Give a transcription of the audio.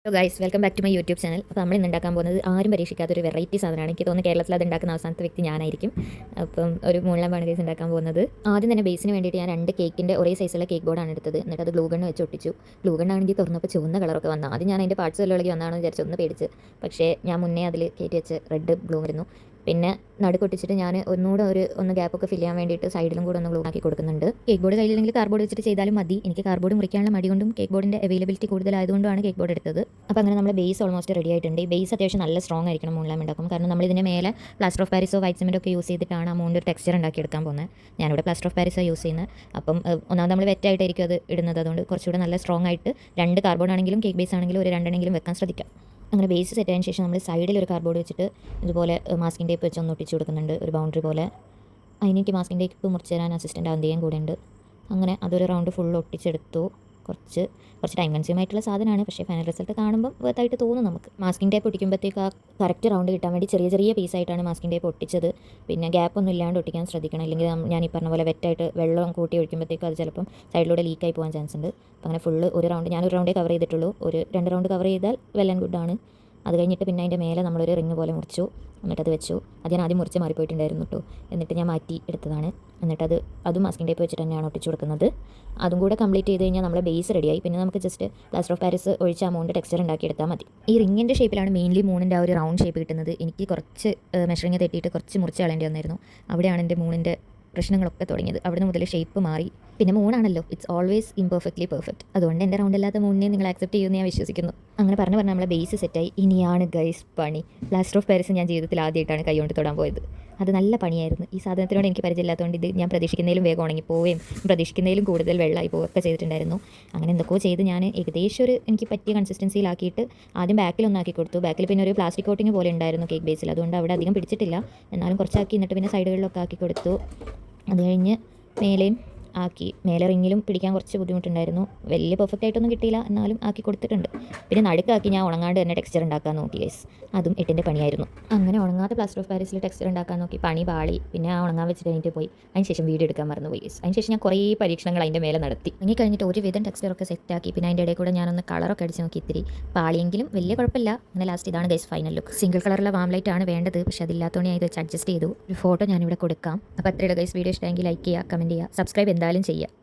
Hello guys, welcome back to my YouTube channel. അപ്പോൾ നമ്മൾ ഇന്ന് ഉണ്ടാക്കാൻ പോകുന്നത് ആരും പരീക്ഷിക്കാത്തൊരു വെറൈറ്റി സാധനമാണ്. എനിക്ക് തോന്നുന്നു കേരളത്തിൽ അത് ഉണ്ടാക്കുന്ന അവസാനത്തെ വ്യക്തി ഞാനായിരിക്കും. അപ്പം ഒരു മൂന്നാം ഗൈസ് ഉണ്ടാക്കാൻ പോകുന്നത്. ആദ്യം തന്നെ ബേസിന് വേണ്ടിയിട്ട് ഞാൻ 2 കേക്കിൻ്റെ ഒരേ സൈസുള്ള കേക്ക് ബോർഡാണ് എടുത്തത്. എന്നിട്ട് അത് ഗ്ലൂ ഗണ്ണ് വെച്ച് ഒട്ടിച്ചു. ഗ്ലൂ ഗണ്ണാണെങ്കിൽ തുറന്നപ്പോൾ ചുവന്ന കളറൊക്കെ വന്നു. ആദ്യം ഞാൻ അതിൻ്റെ പാർട്സ് വല്ലതും വന്നാണെന്ന് വിചാരിച്ചു, ഒന്ന് പേടിച്ച്. പക്ഷേ ഞാൻ മുന്നേ അതിൽ കയറ്റി വെച്ച് റെഡ് ഗ്ലൂ വരുന്നു. പിന്നെ നടുക്കൊട്ടിച്ചിട്ട് ഞാൻ ഒന്നുകൂടെ ഒന്ന് ഗ്യാപ്പൊക്കെ ഫില്ല് ചെയ്യാൻ വേണ്ടിയിട്ട് സൈഡിലും കൂടെ ഒന്ന് ഗ്ലൂ ആക്കി കൊടുക്കുന്നുണ്ട്. കേക്ക് ബോർഡ് കയ്യിലെങ്കിൽ കാർഡ്ബോർഡ് വെച്ചിട്ട് ചെയ്താലും മതി. എനിക്ക് കാർഡ്ബോർഡ് മുറിക്കാനുള്ള മടി കൊണ്ടും കേക്ക് ബോർഡിൻ്റെ അവൈലബിലിറ്റി കൂടുതലായതുകൊണ്ടാണ് കേക്ക് ബോർഡ് എടുത്തത്. അപ്പോൾ അങ്ങനെ നമ്മുടെ ബേസ് ഓൾമോസ്റ്റ് റെഡി ആയിട്ടുണ്ട്. ഈ ബേസ് അത്യാവശ്യം നല്ല സ്ട്രോങ് ആയിരിക്കണം മൂൺലാം ഉണ്ടാക്കും. കാരണം നമ്മൾ ഇതിൻ്റെ മേലെ പ്ലാസ്റ്റർ ഓഫ് പാരീസോ വൈറ്റ് സിമെൻറ്റോ ഒക്കെ യൂസ് ചെയ്തിട്ടാണ് ആ മൂണിൻ്റെ ടെക്സ്ചർ ഉണ്ടാക്കിയെടുക്കാൻ പോകുന്നത്. ഞാനിവിടെ പ്ലാസ്റ്റർ ഓഫ് പാരീസോ യൂസ് ചെയ്യുന്നത്. അപ്പം ഒന്നാമത് നമ്മൾ വെറ്റായിട്ടായിരിക്കും അത് ഇടുന്നത്. അതുകൊണ്ട് കുറച്ചുകൂടെ നല്ല സ്ട്രോങ് ആയിട്ട് 2 കാർഡ്ബോർഡ് ആണെങ്കിലും കേക്ക് ബേസ് ആണെങ്കിലും ഒരു 2 വെക്കാൻ ശ്രദ്ധിക്കാം. അങ്ങനെ ബേസ് സെറ്റ് ആയതിനു ശേഷം നമ്മൾ സൈഡിൽ ഒരു കാർഡ്ബോർഡ് വെച്ചിട്ട് ഇതുപോലെ മാസ്കിംഗ് ടേപ്പ് വെച്ച് ഒന്ന് ഒട്ടിച്ച് കൊടുക്കുന്നുണ്ട്, ഒരു ബൗണ്ടറി പോലെ. അതിനെനിക്ക് മാസ്കിംഗ് ടേപ്പ് മുറിച്ച് തരാൻ അസിസ്റ്റൻ്റ് ആവുകയും കൂടെ ഉണ്ട്. അങ്ങനെ അതൊരു റൗണ്ട് ഫുൾ ഒട്ടിച്ചെടുത്തു. കുറച്ച് ടൈം കൺസ്യൂം ആയിട്ടുള്ള സാധനമാണ്, പക്ഷേ ഫൈനൽ റിസൾട്ട് കാണുമ്പോൾ വർത്തായിട്ട് തോന്നും നമുക്ക്. മാസ്കിംഗ് ടേപ്പ് ഒട്ടിക്കുമ്പോഴത്തേക്ക് ആ കറക്റ്റ് റൗണ്ട് കിട്ടാൻ വേണ്ടി ചെറിയ ചെറിയ പീസായിട്ടാണ് മാസ്കിംഗ് ടേപ്പ് ഒട്ടിച്ചത്. പിന്നെ ഗ്യാപ്പൊന്നും ഇല്ലാണ്ട് ഒട്ടിക്കാൻ ശ്രദ്ധിക്കണം, ഇല്ലെങ്കിൽ ഞാൻ ഈ പറഞ്ഞ പോലെ വെറ്റായിട്ട് വെള്ളം കൂട്ടി ഒഴിക്കുമ്പോഴത്തേക്കും അത് ചിലപ്പം സൈഡിലൂടെ ലീക്കായി പോകാൻ ചാൻസ് ഉണ്ട്. അപ്പോൾ അങ്ങനെ ഫുള്ള് ഞാനൊരു റൗണ്ടേ കവർ ചെയ്തിട്ടുള്ളൂ. ഒരു 2 റൗണ്ട് കവർ ചെയ്താൽ വെൽ ആൻഡ് ഗുഡാണ്. അത് കഴിഞ്ഞിട്ട് പിന്നെ അതിൻ്റെ മേലെ നമ്മളൊരു റിങ് പോലെ മുറിച്ചു. എന്നിട്ടത് വെച്ചു. അത് ഞാൻ ആദ്യം മുറിച്ച് മാറിപ്പോയിട്ടുണ്ടായിരുന്നു കേട്ടോ. എന്നിട്ട് ഞാൻ മാറ്റി എടുത്തതാണ്. എന്നിട്ടത് അതും മാസ്കിംഗ് ടേപ്പ് വെച്ചിട്ട് തന്നെയാണ് ഒട്ടിച്ചു കൊടുക്കുന്നത്. അതും കൂടെ കംപ്ലീറ്റ് ചെയ്ത് കഴിഞ്ഞാൽ നമ്മുടെ ബേസ് റെഡിയായി. പിന്നെ നമുക്ക് ജസ്റ്റ് പ്ലാസ്റ്റർ ഓഫ് പാരീസ് ഒഴിച്ച് ആ മൂണിൻ്റെ ടെക്സ്ചർ ഉണ്ടാക്കിയെടുത്താൽ മതി. ഈ റിങ്ങിൻ്റെ ഷേപ്പിലാണ് മെയിൻലി മൂണിൻ്റെ ആ ഒരു റൗണ്ട് ഷേപ്പ് കിട്ടുന്നത്. എനിക്ക് കുറച്ച് മെഷറിങ് തെറ്റിയിട്ട് കുറച്ച് മുറിച്ച് കളയേണ്ടി വന്നായിരുന്നു. അവിടെയാണ് എൻ്റെ മൂണിൻ്റെ പ്രശ്നങ്ങളൊക്കെ തുടങ്ങിയത്. അവിടെ മുതൽ ഷേപ്പ് മാറി. പിന്നെ മൂണാണല്ലോ, ഇറ്റ്സ് ഓൾവേസ് ഇംപെർഫെക്റ്റ്ലി പെർഫെക്റ്റ്. അതുകൊണ്ട് എൻ്റെ റൗണ്ട് അല്ലാത്ത മൂണിനെ നിങ്ങൾ ആക്സെപ്റ്റ് ചെയ്യുമെന്ന് ഞാൻ വിശ്വസിക്കുന്നു. അങ്ങനെ പറഞ്ഞ് നമ്മളെ ബേസ് സെറ്റായി. ഇനിയാണ് ഗൈസ് പണി. പ്ലാസ്റ്റർ ഓഫ് പാരീസ് ഞാൻ ജീവിതത്തിൽ ആദ്യമായിട്ടാണ് കൈ കൊണ്ട് തൊടാൻ പോയത്. അത് നല്ല പണിയായിരുന്നു. ഈ സാധനത്തിനോട് എനിക്ക് പരിചയമില്ലാത്തതുകൊണ്ട് ഇത് ഞാൻ പ്രതീക്ഷിക്കുന്നതിലും വേഗം ഉണങ്ങി പോവുകയും പ്രതീക്ഷിക്കുന്നതിലും കൂടുതൽ വെള്ളമായി പോവുകയൊക്കെ ചെയ്തിട്ടുണ്ടായിരുന്നു. അങ്ങനെ എന്തൊക്കെയോ ചെയ്ത് ഞാൻ ഏകദേശം എനിക്ക് പറ്റിയ കൺസിസ്റ്റൻസിയിലാക്കിയിട്ട് ആദ്യം ബാക്കിലൊന്നാക്കി കൊടുത്തു. ബാക്കിൽ പിന്നെ ഒരു പ്ലാസ്റ്റിക് കോട്ടിങ് പോലെ ഉണ്ടായിരുന്നു കേക്ക് ബേസിൽ. അതുകൊണ്ട് അവിടെ അധികം പിടിച്ചിട്ടില്ല. എന്നാലും കുറച്ചാക്കി. എന്നിട്ട് പിന്നെ സൈഡുകളിലൊക്കെ ആക്കി കൊടുത്തു. അത് കഴിഞ്ഞ് മേലെയും ആക്കി. മേലെ റിങ്ങിലും പിടിക്കാൻ കുറച്ച് ബുദ്ധിമുട്ടുണ്ടായിരുന്നു. വലിയ പെർഫെക്റ്റ് ആയിട്ടൊന്നും കിട്ടിയില്ല, എന്നാലും ആക്കി കൊടുത്തിട്ടുണ്ട്. പിന്നെ നടുക്കാക്കി ഞാൻ ഉണങ്ങാണ്ട് തന്നെ ടെക്സ്ചർ ഉണ്ടാക്കാൻ നോക്കി ഗൈസ്. അതും 8ൻ്റെ പണിയായിരുന്നു. അങ്ങനെ ഉണങ്ങാത്ത പ്ലാസ്റ്റർ ഓഫ് പാരീസിൽ ടെക്സ്ചർ ഉണ്ടാക്കാൻ നോക്കി, പണി പാളി. പിന്നെ ആ ഉണങ്ങാൻ വെച്ചിട്ട് കഴിഞ്ഞിട്ട് പോയി. അതിന് ശേഷം വീഡിയോ എടുക്കാൻ മറന്നു പോയി ഗൈസ്. അതിന് ശേഷം ഞാൻ കുറേ പരീക്ഷണങ്ങൾ അതിൻ്റെ മേലെ നടത്തി. ഇനി കഴിഞ്ഞിട്ട് ഒരുവിധം ടെക്സ്ചറൊക്കെ സെറ്റാക്കി. പിന്നെ അതിൻ്റെ ഇടയിൽ കൂടെ ഞാനൊന്ന് കളറൊക്കെ അടിച്ച് നോക്കി. ഇത്തിരി പാളിയെങ്കിലും വലിയ കുഴപ്പമില്ല. അങ്ങനെ ലാസ്റ്റ് ഇതാണ് ഗൈസ് ഫൈനൽ ലുക്ക്. സിംഗിൾ കളറുള്ള വാം ലൈറ്റ് ആണ് വേണ്ടത്, പക്ഷേ അതില്ലാത്തതുകൊണ്ട് ഞാൻ ഇത് വെച്ച് അഡ്ജസ്റ്റ് ചെയ്തു. ഒരു ഫോട്ടോ ഞാനിവിടെ കൊടുക്കാം. അപ്പോൾ അത്രയുള്ള ഗൈസ്. വീഡിയോ ഇഷ്ടമെങ്കിൽ ലൈക്ക് ചെയ്യുക, കമൻറ്റ് ചെയ്യുക, സബ്സ്ക്രൈബ് എന്തായാലും ചെയ്യുക.